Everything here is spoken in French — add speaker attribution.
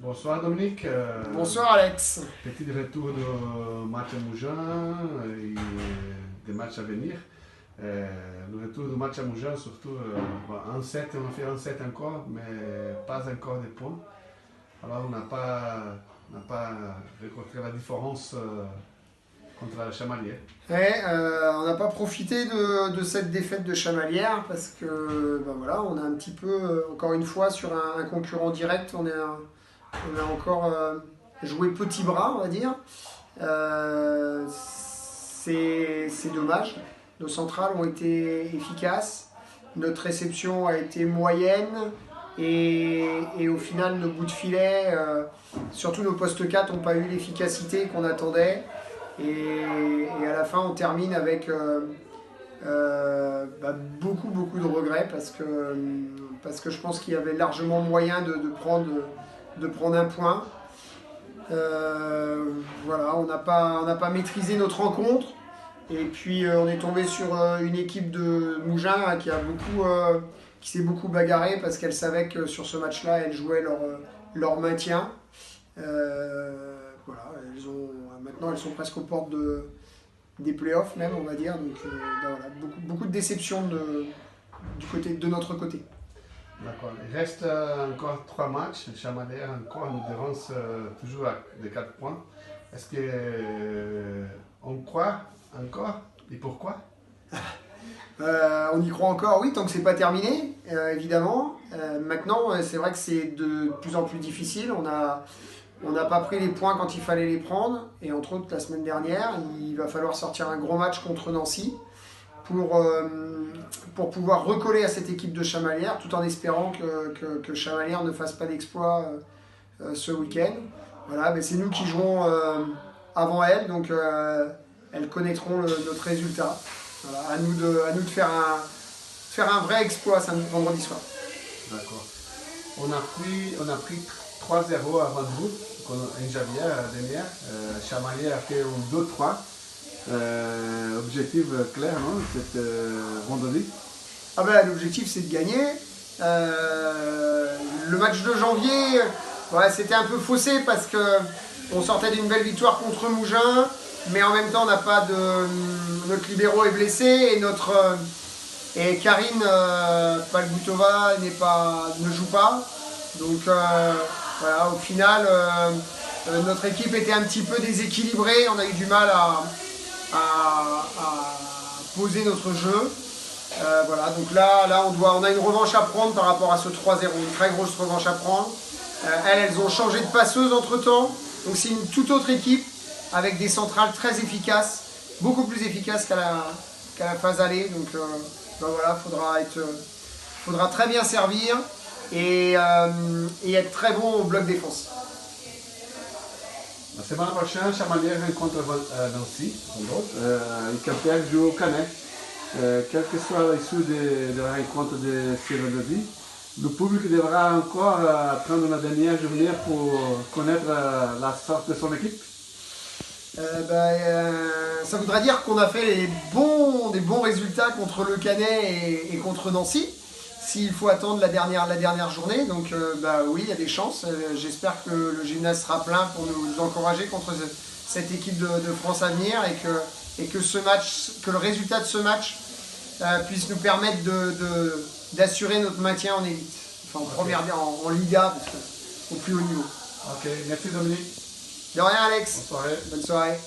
Speaker 1: Bonsoir Dominique.
Speaker 2: Bonsoir Alex.
Speaker 1: Petit retour de match à Mougins et des matchs à venir. Le retour du match à Mougins, surtout en 7, on a fait un 7 encore, mais pas encore de points. Alors on n'a pas récolté la différence contre la Chamalières.
Speaker 2: Ouais, on n'a pas profité de cette défaite de Chamalières parce que voilà, on a un petit peu, encore une fois, sur un concurrent direct, on a encore joué petit bras, on va dire. C'est dommage. Nos centrales ont été efficaces, notre réception a été moyenne et au final, nos bouts de filet, surtout nos postes 4, n'ont pas eu l'efficacité qu'on attendait. Et à la fin, on termine avec beaucoup de regrets parce que je pense qu'il y avait largement moyen de prendre un point. Voilà, on n'a pas maîtrisé notre rencontre. Et puis on est tombé sur une équipe de Mougins qui s'est beaucoup bagarrée parce qu'elle savait que sur ce match-là, elle jouait leur maintien. Voilà, maintenant elles sont presque aux portes des playoffs même, on va dire. Donc voilà, beaucoup de déception de notre côté.
Speaker 1: D'accord. Il reste encore 3 matchs. Chamalières encore nous devance toujours de 4 points. Est-ce qu'on croit encore? Et pourquoi?
Speaker 2: On y croit encore, oui, tant que c'est pas terminé, évidemment. Maintenant, c'est vrai que c'est de plus en plus difficile. On n'a pas pris les points quand il fallait les prendre. Et entre autres, la semaine dernière, il va falloir sortir un gros match contre Nancy pour pouvoir recoller à cette équipe de Chamalières, tout en espérant que Chamalières ne fasse pas d'exploit ce week-end. Voilà, mais c'est nous qui jouons avant elles, donc elles connaîtront notre résultat. Voilà, à nous de faire un vrai exploit vendredi soir.
Speaker 1: D'accord. On a pris 3-0 avant vous, en janvier dernière. Chamalières a fait un 2-3. Objectif clair, non, cette vendredi?
Speaker 2: L'objectif c'est de gagner. Le match de janvier, ouais, c'était un peu faussé parce qu'on sortait d'une belle victoire contre Mougins, mais en même temps on n'a pas notre libéro est blessé et Karine Palgoutova ne joue pas. Donc voilà, au final notre équipe était un petit peu déséquilibrée, on a eu du mal à poser notre jeu. Voilà, donc là on a une revanche à prendre par rapport à ce 3-0, une très grosse revanche à prendre. Elles ont changé de passeuse entre temps, donc c'est une toute autre équipe avec des centrales très efficaces, beaucoup plus efficaces qu'à la phase aller. Donc voilà, faudra très bien servir et être très bon au bloc défense.
Speaker 1: La semaine prochaine, Chamalières rencontre Nancy. Et Quimper joue au Canet. Quelle que soit l'issue de la rencontre de ce vendredi, le public devra encore prendre la dernière journée pour connaître la sorte de son équipe.
Speaker 2: Ça voudra dire qu'on a fait des bons résultats contre le Canet et contre Nancy. S'il faut attendre la dernière journée, donc oui, il y a des chances. J'espère que le gymnase sera plein pour nous encourager contre cette équipe de France à venir et que le résultat de ce match puisse nous permettre d'assurer notre maintien en élite, enfin en Liga, au plus haut niveau.
Speaker 1: Ok, merci Dominique.
Speaker 2: De rien Alex.
Speaker 1: Bonne soirée.
Speaker 2: Bonne soirée.